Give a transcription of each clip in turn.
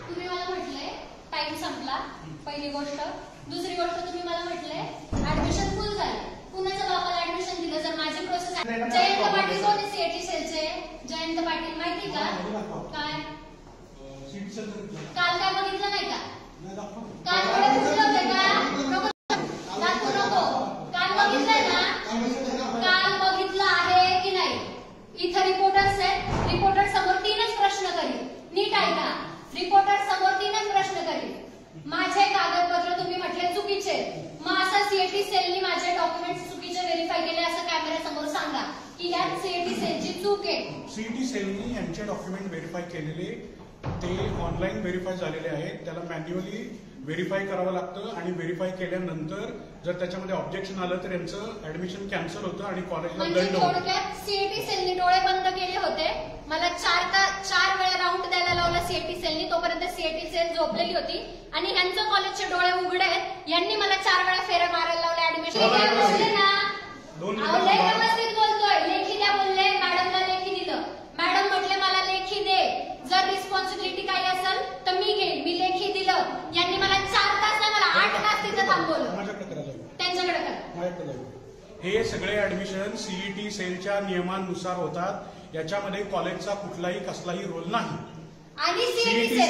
तुम्ही मला म्हटले टाइम संपला, पहिली गोष्ट. दुसरी गोष्ट तुम्ही मला म्हटले ऍडमिशन फुल झाले. कुणाच्या बापाला ऍडमिशन दिलं? जर माझी प्रोसेस. जयंत पाटील कोण आहे सीएटी सेलचे? जयंत पाटील माहिती का? काय काल काय बघितलं नाही का? काल थोडे फुटले होते का? दाखवू नको. काल बघितलंय ना? काल बघितलं आहे की नाही? इथं रिपोर्टर्स आहेत. रिपोर्टर समोर 3च प्रश्न करील. नीट ऐका. रिपोर्टर समोर 3च प्रश्न करील. माझे कागदपत्र तुम्ही म्हटले चुकीचे. मग असं सीएटी सेलनी माझे डॉक्युमेंट्स चुकीचे व्हेरीफाय केले असं कॅमेऱ्यासमोर सांगा की यात सीएटी सेलची चूक आहे. सीएटी सेलनी यांचे डॉक्युमेंट व्हेरीफाय केलेले ते ऑनलाईन व्हेरीफाय झालेले आहेत. त्याला मॅन्युअली व्हेरीफाय करावं लागतं आणि व्हेरीफाय केल्यानंतर जर त्याच्यामध्ये ऑब्जेक्शन आलं तर यांचं ऍडमिशन कॅन्सल होतं आणि कॉलेजला दंड होतो. थोडक्यात सीएटी सेलनी डोळे बंद केले होते. मला 4 वेळा राऊंड द्यायला लावला सीएटी सेलनी. तोपर्यंत सीएटी सेल झोपलेली होती आणि यांचं कॉलेजचे डोळे उघडे आहेत. यांनी मला 4 वेळा फेऱ्या मारायला लावल्या ऍडमिशन. बोलले ना व्यवस्थित बोलतोय. लेखी द्या बोलले. मॅडमला लेखी दिलं. मॅडम म्हटले मला लेखी दे. जर रिस्पॉन्सिबिलिटी काही असेल तर मी घेईन. मी लेखी दिलं. यांनी मला 4 तास नाही मला 8 तास तिथं थांबवलं. त्यांच्याकडे करा. हे सगळे ऍडमिशन सीईटी सेलच्या नियमानुसार होतात. याच्यामध्ये कॉलेजचा कुठलाही कसलाही रोल नाही. आणि सीईटी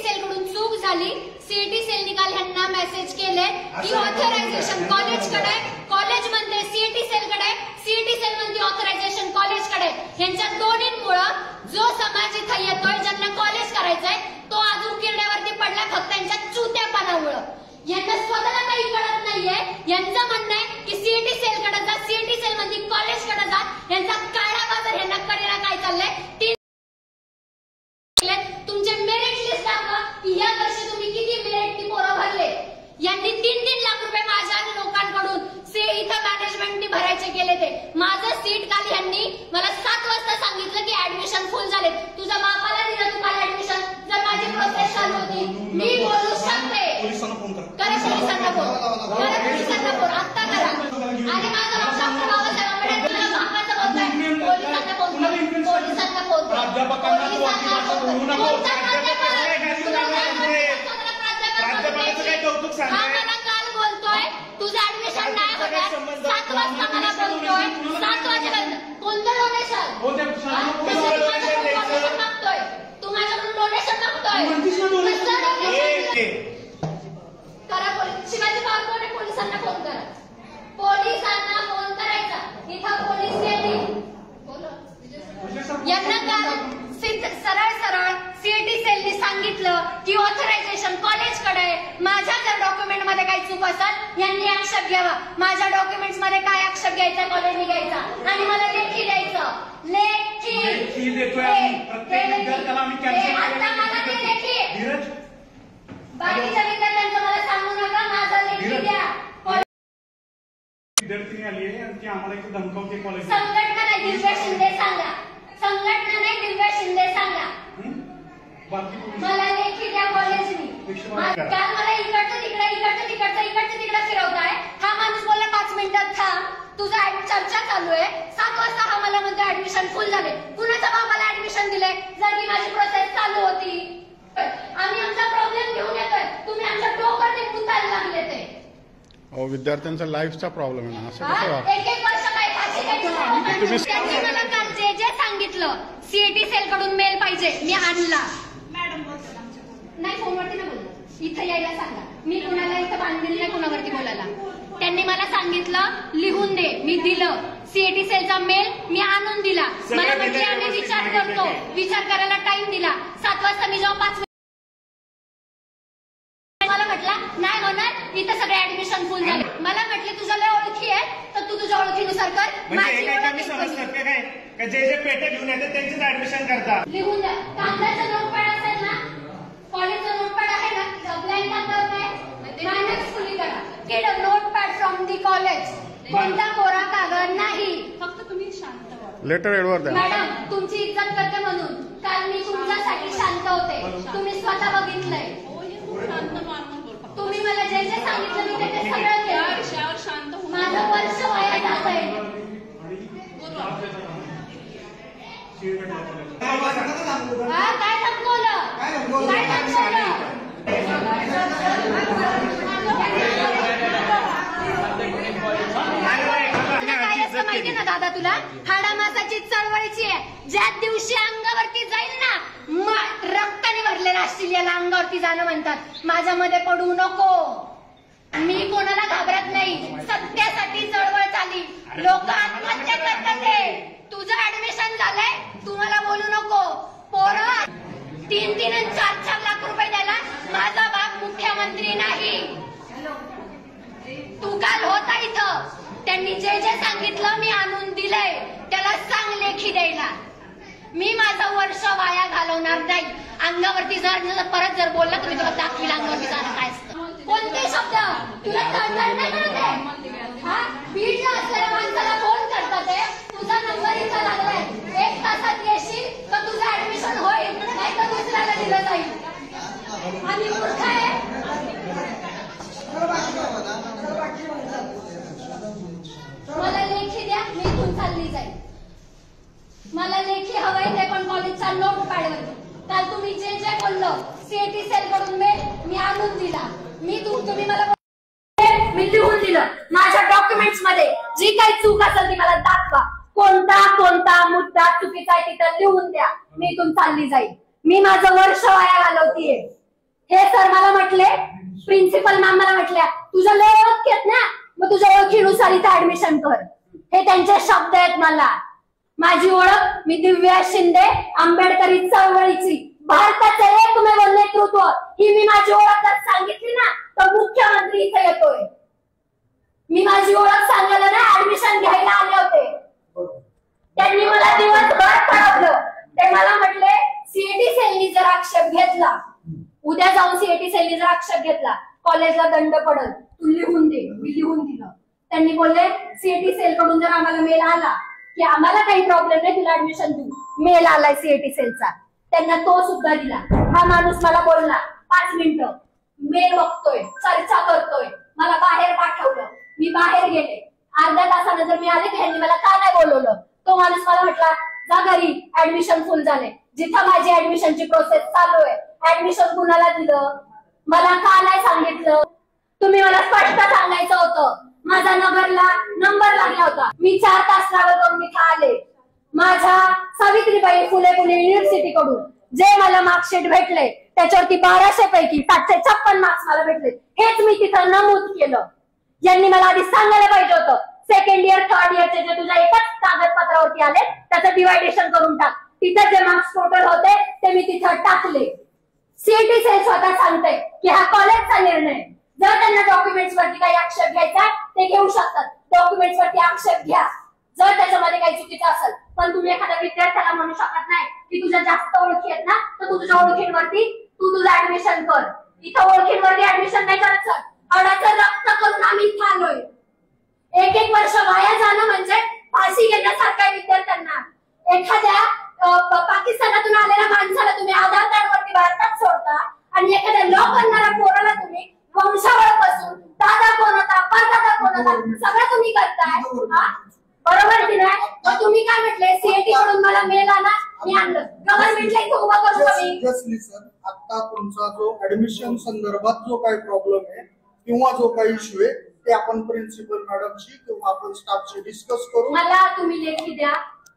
सेल कडून चूक झाली. सीईटी सेल निकाल ह्यांना मेसेज केले की ऑथरायझेशन कॉलेजकडे. कॉलेज म्हणते सीईटी सेलकडे. सीईटी सेल म्हणते ऑथरायझेशन कॉलेजकडे. यांच्या दोन्हींमुळे जो समाज इथं येतोय ज्यांना कॉलेज करायचंय तो अजून किरड्यावरती पडला फक्त यांच्या चुत्यापणामुळं. यांना स्वतःला काही कळत नाहीये. यांचं म्हणणं आहे की सीईटी सेलकडे जा. सीईटी सेल म्हणते कॉलेजकडे जा. यांचा काळा बाजार यांना करेला काय चाललंय. तुमचे मेरिट लिस्ट दाखवा की या वर्षी तुम्ही किती मेरिटची पोरं भरले. यांनी 3-3 लाख रुपये माझ्या लोकांकडून इथं मॅनेजमेंटनी भरायचे केले. ते माझं सीट काल यांनी मला 7 वाजता सांगितलं की ऍडमिशन फुल झाले. तुझ्या बापाला दिलं तुम्हाला ऍडमिशन. जर माझी प्रोसेस चालू होती मी बोलू शकते. करा पोलिसांना फोन. करा पोलिसांना फोन. आत्ता करा. आणि माझा डॉक्टर बाबासाहेब आंबेडकर भागाचं बोलतोय. पोलिसांना फोन. पोलिसांना फोन. मला काल बोलतोय तुझं ऍडमिशन नाही होत. 7 वाजता मला बोलतोय. 7 वाजेपर्यंत कोणतं डोनेशन? डोनेशन मागतोय. तू माझ्याकडून डोनेशन मागतोय. करा पोलीस. शिवाजी पवार कोण आहे? पोलिसांना फोन करा. पोलिसांना फोन करायचा. इथं पोलीस येतील. यांना काल सरळ सीईटी सेलनी सांगितलं की ऑथरायझेशन कॉलेजकडे. माझ्या जर डॉक्युमेंट मध्ये काही चूक असेल यांनी आक्षेप घ्यावा. माझ्या डॉक्युमेंट्स मध्ये काय आक्षेप घ्यायचा कॉलेजने घ्यायचा आणि मला लेखी द्यायचं. लेखी देतोय आता मला ते लेखी. बाकीच्या विद्यार्थ्यांचं मला सांगू नका. माझा लेखी द्या. विद्यार्थी आली आहे आणि ती आम्हाला इथे धमकावते कॉलेज. संघटना नाही दिव्या शिंदे सांगा. संघटना नाही दिव्या शिंदे सांगा. मला लेखी द्या कॉलेजनी. काल मला इकडचं तिकडचं फिरवताय. हा माणूस बोलला 5 मिनिटात थांब. तुझा चर्चा चालू आहे. 7 वाजता हा मला म्हणतो ऍडमिशन फुल झाले. कुणाच्या बाबाला ऍडमिशन दिले? जर की माझी प्रोसेस चालू होती. आम्ही आमचा प्रॉब्लेम घेऊन येतोय. तुम्ही आमच्या डोक्यात गुंतायला लागले. ते विद्यार्थ्यांचा लाईफचा प्रॉब्लेम आहे ना. असं कसं? 1 वर्ष काय त्यांनी मला काल जे सांगितलं सीईटी सेल कडून मेल पाहिजे मी आणला. मॅडम नाही फोनवरती नाही बोलत. इथं यायला सांगा. मी कुणाला इथं बांधलेलं नाही कुणावरती बोलायला. त्यांनी मला सांगितलं लिहून दे. मी दिलं. सीईटी सेलचा मेल मी आणून दिला. मला म्हटले आम्ही विचार करतो. विचार करायला टाइम दिला. 7 वाजता मी जेव्हा 5 मला म्हटलं नाही होणार. इथं सगळे ऍडमिशन फुल झाले. मला म्हटले तुझ्या लय ओळखी आहे तर तू तुझ्या ओळखीनुसार कर. जे पेटे घेऊन येतात त्यांचेच ऍडमिशन करतात. लिहून द्या. कागदाचं नोटपॅड असेल ना. कॉलेजचं नोटपॅड आहे ना. ब्लँक कागदावर मायनस फुली करा. Notepad from the college. कोणता कोरा कागद नाही. फक्त तुम्ही शांत व्हा. लेटर एडवर द्या. मॅडम तुमची इज्जत करते म्हणून काल मी तुमच्यासाठी शांत होते. तुम्ही स्वतः बघितलंय. तुम्ही मला जे सांगितलं मी ते सगळं केलं. माझं वर्ष वाया जात आहे. काय धमकवलं? काय धमकवलं? काय असतं माहिती ना दादा तुला? हाडामासाची चळवळीची आहे. ज्या दिवशी अंगावरती जाईल ना, रक्ताने भरलेला असतील, याला अंगावरती जाणं म्हणतात. माझ्यामध्ये पडू नको. मी कोणाला घाबरत नाही. सत्यासाठी चळवळ चालली. लोक आत्महत्या करतात. तुझं ऍडमिशन झालंय, तू मला बोलू नको. पोरं 3-3 आणि 4-4 लाख रुपये द्यायला माझा बाप मुख्यमंत्री नाही. तू काल होता इथं, त्यांनी जे जे सांगितलं मी आणून दिलंय. त्याला सांग लेखी द्यायला. मी माझं वर्ष वाया घालवणार नाही. अंगावरती परत जर बोलला तुम्ही तुला दाखवील अंगावरती जाणं काय असतं. कोणते शब्द तुला तळतळ नाही करत? बीडला असलेल्या माणसाला फोन करतात. तुझा नंबर इथं लागलाय, 1 तासात येशील तर तुझं ऍडमिशन होईल, नाही तर दुसऱ्याला दिलं जाईल. आणि मूर्ख आहे. मला लेखी द्या, मी इथून चालली जाईल. मला लेखी हवंय, ते पण कॉलेजच्या नोट पॅडवरती. काल तुम्ही जे जे बोललो सीएटी सेल कडून मेल मी आणून दिला. तुम्ही मला मी लिहून दिलं. माझ्या डॉक्युमेंट्स मध्ये जी काही चूक असेल ती मला दाखवा. कोणता मुद्दा चुकीचा आहे तिथं लिहून द्या. मी इथून चालली जाईल. मी माझं वर्ष वाया घालवतीये. हे सर मला म्हटले, प्रिन्सिपल मॅम मला म्हटल्या, तुझ्या लय ओळख घेत ना, मग तुझ्या ओळखीनुसार इथं ऍडमिशन कर. हे त्यांचे शब्द आहेत. मला माझी ओळख, मी दिव्या शिंदे, आंबेडकरी चळवळीची, भारताचं एकमेव नेतृत्व, ही मी माझी ओळख जर सांगितली ना तर मुख्यमंत्री इथे येतोय. मी माझी ओळख सांगायला ना ऍडमिशन घ्यायला आले होते. त्यांनी मला दिवसभर पळवलं. ते मला म्हटले सीएटी सेलनी जर आक्षेप घेतला, उद्या जाऊन सीएटी सेलनी जर आक्षेप घेतला, कॉलेजला दंड पडल, तू लिहून दे. मी लिहून दिलं. त्यांनी बोलले सीएटी सेल कडून जर आम्हाला मेल आला की आम्हाला काही प्रॉब्लेम नाही, तुला ऍडमिशन देऊ, मेल आलाय सीएटी सेलचा, त्यांना तो सुद्धा दिला. हा माणूस मला बोलला 5 मिनिटं, मेल बघतोय, चर्चा करतोय, मला बाहेर पाठवलं. मी बाहेर गेले. अर्ध्या तासानं जर मी आले की ह्यांनी मला का नाही बोलवलं. तो माणूस मला म्हटला, जा घरी, ऍडमिशन फुल झाले. जिथं माझी ऍडमिशनची प्रोसेस चालू आहे, ऍडमिशन कुणाला दिलं, मला का नाही सांगितलं. तुम्ही मला स्पष्ट सांगायचं होतं. माझा नगरला नंबर लागला होता. मी 4 तास ट्रॅव्हल करून इथं आले. माझ्या सावित्रीबाई फुले पुणे युनिव्हर्सिटी कडून जे मला मार्कशीट भेटले त्याच्यावरती 1200 पैकी 756 मार्क्स मला भेटले. हेच मी तिथं नमूद केलं. यांनी मला आधी सांगायला पाहिजे होतं. 2nd इयर 3rd इयरचे जे तुझ्या एकाच कागदपत्रावरती आले त्याचं डिवायडेशन करून टाक. तिथं जे मार्क्स टोटल होते ते मी तिथं टाकले. सीएटी सेल स्वतः सांगते की हा कॉलेजचा निर्णय. जर त्यांना डॉक्युमेंट्स वरती काही आक्षेप घ्यायचा ते घेऊ शकतात. डॉक्युमेंट्स वरती आक्षेप घ्या जर त्याच्यामध्ये काही चुकीचं असेल. पण तुम्ही एखाद्या विद्यार्थ्याला म्हणू शकत नाही की तुझ्या जास्त ओळखी आहेत ना, तर तुझ्या ओळखींवरती तू तुझं ऍडमिशन कर. इथं ओळखींवरती ऍडमिशन नाही करायचं. अडाचं रक्त करून आम्ही इथं आलोय. 1 वर्ष वाया जाणं म्हणजे फाशी घेण्यासारखं आहे विद्यार्थ्यांना. एखाद्या पाकिस्तानातून आलेल्या माणसाला तुम्ही आधार कार्ड वरती भारतात सोडता आणि एखाद्या लॉ करणाऱ्या पोराला तुम्ही वंशावळपासून दादा कोण होता, परदादा कोण होता, सगळं तुम्ही करताय. बरोबर की नाही. मग तुम्ही काय म्हटले, सीएटी कडून मला मेल आला, मी आणलं. गव्हर्नमेंटला इथं उभा करू सिरियसली सर, आता तुमचा जो ऍडमिशन संदर्भात जो काही प्रॉब्लेम आहे किंवा जो काही इश्यू आहे ते आपण प्रिन्सिपल मॅडमशी किंवा आपण स्टाफशी डिस्कस करू. मला तुम्ही लेखी द्या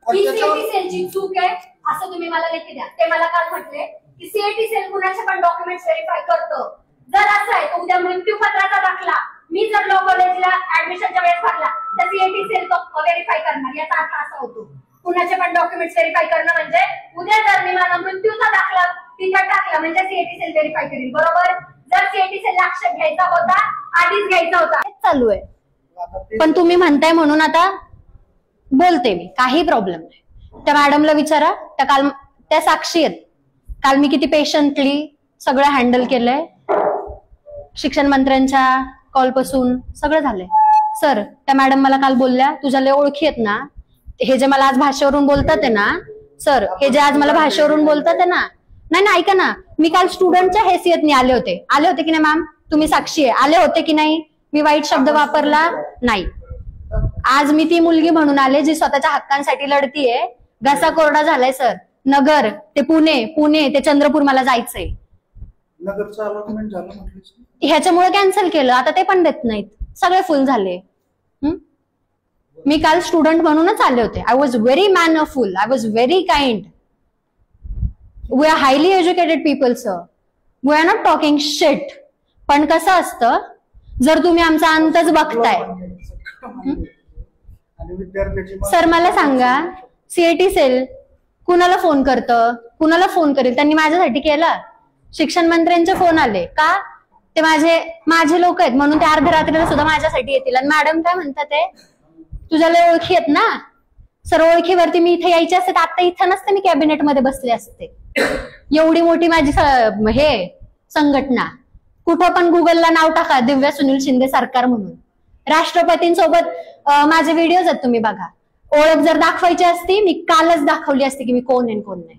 की सीएटी सेलची चूक आहे असं तुम्ही मला लेखी द्या. ते मला काल म्हटले की सीएटी सेल कुणाचे पण डॉक्युमेंट्स व्हेरीफाय करतो. जर असं आहे तर उद्या मृत्यूपत्राचा दाखला मी जर लॉ कॉलेजला ऍडमिशनच्या वेळेस भरला तर सीएटी सेल तो व्हेरीफाय करणार. याचा अर्थ असा होतो कुणाचे पण डॉक्युमेंट्स व्हेरीफाय करणं म्हणजे उद्या जर मी माझा मृत्यूचा दाखला तिथं टाकला म्हणजे सीएटी सेल व्हेरीफाय करेल. बरोबर. जर सीएटी सेल आक्षेप घ्यायचा होता आधीच घ्यायचा होता. चालू आहे. पण तुम्ही म्हणताय म्हणून आता बोलते मी, काही प्रॉब्लेम नाही. त्या मॅडमला विचारा, त्या साक्षी आहेत. काल मी किती पेशंटली सगळं हँडल केलंय. शिक्षण मंत्र्यांच्या कॉलपासून सगळं झालंय. सर, त्या मॅडम मला काल बोलल्या, तुझ्या लय ओळखी आहेत ना, हे जे मला आज भाषेवरून बोलतात आहे ना सर, हे जे आज मला भाषेवरून बोलतात आहे ना, नाही ना, ऐका ना, मी काल स्टुडंटच्या हैसियतने आले होते की नाही मॅम, तुम्ही साक्षी आहे, आले होते की नाही. मी वाईट शब्द वापरला नाही. आज मी ती मुलगी म्हणून आले जी स्वतःच्या हक्कांसाठी लढतीये. घसा कोरडा झालाय सर. नगर ते पुणे ते चंद्रपूर मला जायचंय. नगरचं अलॉटमेंट झालं म्हटलं. ह्याच्यामुळे कॅन्सल केलं, आता ते पण देत नाहीत, सगळे फुल झाले. मी काल स्टुडंट म्हणूनच आले होते. I was very mannerful, I was very kind. We are highly educated people sir, we are not talking shit. पण कसं असतं, जर तुम्ही आमचा अंतच बघताय. आणि विद्यार्थ्याची सर मला सांगा, सीएटी सेल कुणाला फोन करतं, कुणाला फोन करेल? त्यांनी माझ्यासाठी केला. शिक्षण मंत्र्यांचे फोन आले का? ते माझे लोक आहेत म्हणून ते अर्ध्या रात्रीला सुद्धा माझ्यासाठी येतील. आणि मॅडम काय म्हणतात, ते तुझ्या लय ओळखी आहेत ना. सर ओळखीवरती मी इथे यायचे असते तर आता इथं नसते, मी कॅबिनेटमध्ये बसले असते. एवढी मोठी माझी हे संघटना. कुठं पण गुगलला नाव टाका, दिव्या सुनील शिंदे सरकार म्हणून. राष्ट्रपतींसोबत माझे व्हिडिओज आहेत, तुम्ही बघा. ओळख जर दाखवायची असती, मी कालच दाखवली असती की मी कोण आहे कोण नाही.